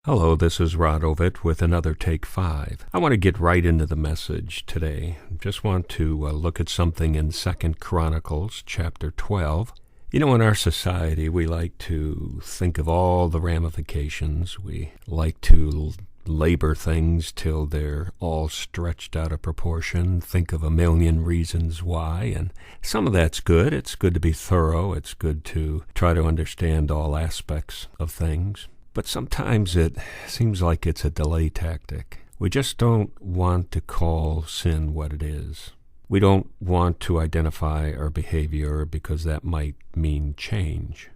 Hello, this is Rod Ovett with another Take 5. I want to get right into the message today. Just want to look at something in 2 Chronicles chapter 12. You know, in our society, we like to think of all the ramifications. We like to labor things till they're all stretched out of proportion, think of a million reasons why, and some of that's good. It's good to be thorough. It's good to try to understand all aspects of things. But sometimes it seems like it's a delay tactic. We just don't want to call sin what it is. We don't want to identify our behavior because that might mean change.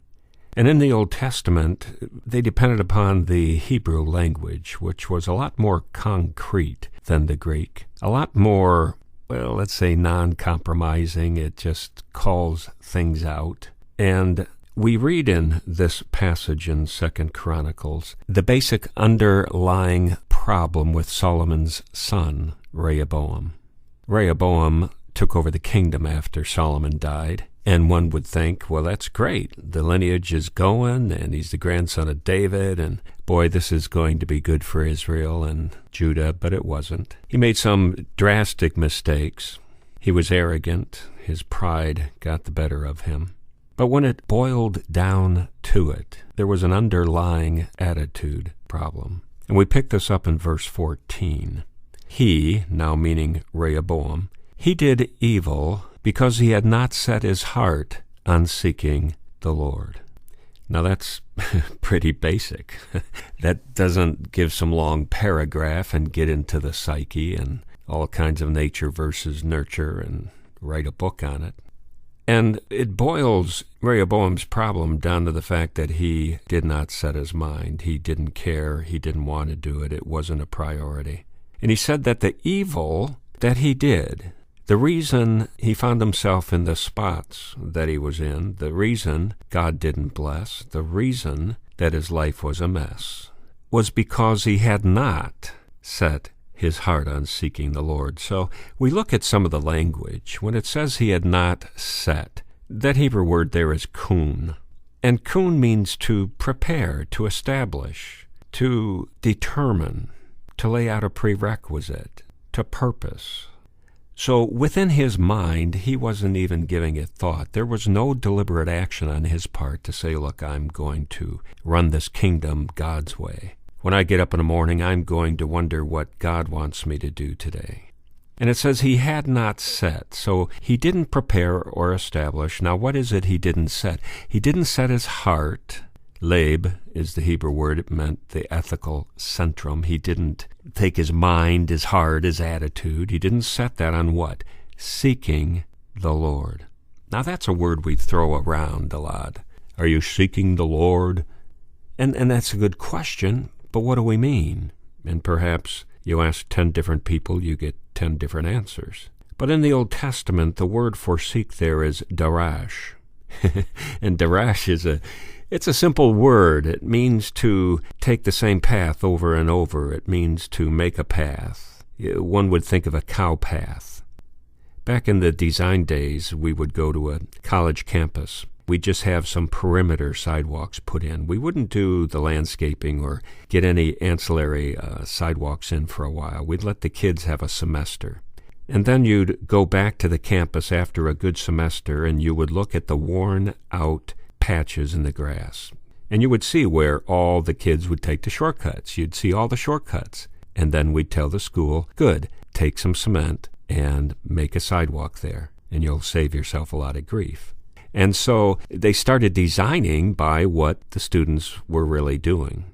And in the Old Testament, they depended upon the Hebrew language, which was a lot more concrete than the Greek. A lot more, let's say non-compromising. It just calls things out. And we read in this passage in 2 Chronicles the basic underlying problem with Solomon's son, Rehoboam. Rehoboam took over the kingdom after Solomon died, and one would think, well, that's great. The lineage is going, and he's the grandson of David, and boy, this is going to be good for Israel and Judah, but it wasn't. He made some drastic mistakes. He was arrogant. His pride got the better of him. But when it boiled down to it, there was an underlying attitude problem. And we pick this up in verse 14. He, now meaning Rehoboam, he did evil because he had not set his heart on seeking the Lord. Now that's pretty basic. That doesn't give some long paragraph and get into the psyche and all kinds of nature versus nurture and write a book on it. And it boils Rehoboam's problem down to the fact that he did not set his mind. He didn't care. He didn't want to do it. It wasn't a priority. And he said that the evil that he did, the reason he found himself in the spots that he was in, the reason God didn't bless, the reason that his life was a mess, was because he had not set his heart on seeking the Lord. So we look at some of the language. When it says he had not set, that Hebrew word there is kun. And kun means to prepare, to establish, to determine, to lay out a prerequisite, to purpose. So within his mind, he wasn't even giving it thought. There was no deliberate action on his part to say, look, I'm going to run this kingdom God's way. When I get up in the morning, I'm going to wonder what God wants me to do today. And it says he had not set, so he didn't prepare or establish. Now, what is it he didn't set? He didn't set his heart. Leb is the Hebrew word. It meant the ethical centrum. He didn't take his mind, his heart, his attitude. He didn't set that on what? Seeking the Lord. Now, that's a word we throw around a lot. Are you seeking the Lord? And that's a good question. But what do we mean? And perhaps you ask 10 different people, you get 10 different answers. But in the Old Testament, the word for seek there is darash. And darash it's a simple word. It means to take the same path over and over. It means to make a path. One would think of a cow path. Back in the design days, we would go to a college campus. We'd just have some perimeter sidewalks put in. We wouldn't do the landscaping or get any ancillary sidewalks in for a while. We'd let the kids have a semester. And then you'd go back to the campus after a good semester and you would look at the worn out patches in the grass. And you would see where all the kids would take the shortcuts. You'd see all the shortcuts. And then we'd tell the school, good, take some cement and make a sidewalk there. And you'll save yourself a lot of grief. And so they started designing by what the students were really doing.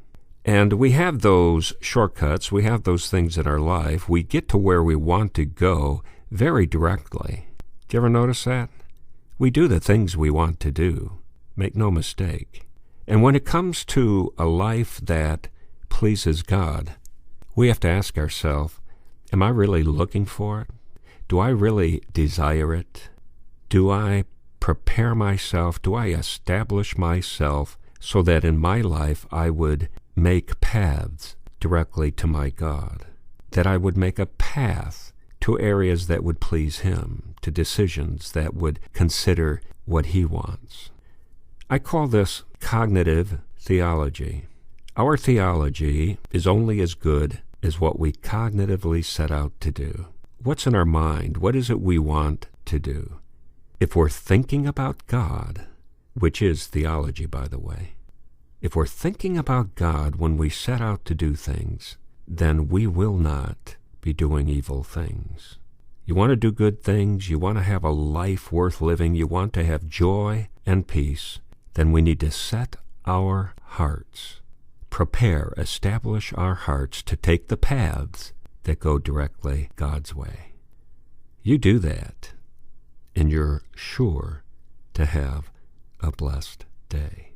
And we have those shortcuts, we have those things in our life. We get to where we want to go very directly. Do you ever notice that? We do the things we want to do. Make no mistake. And when it comes to a life that pleases God, we have to ask ourselves, am I really looking for it? Do I really desire it? Do I prepare myself? Do I establish myself so that in my life I would make paths directly to my God? That I would make a path to areas that would please Him, to decisions that would consider what He wants. I call this cognitive theology. Our theology is only as good as what we cognitively set out to do. What's in our mind? What is it we want to do? If we're thinking about God, which is theology, by the way, if we're thinking about God when we set out to do things, then we will not be doing evil things. You want to do good things, you want to have a life worth living, you want to have joy and peace, then we need to set our hearts, establish our hearts to take the paths that go directly God's way. You do that, and you're sure to have a blessed day.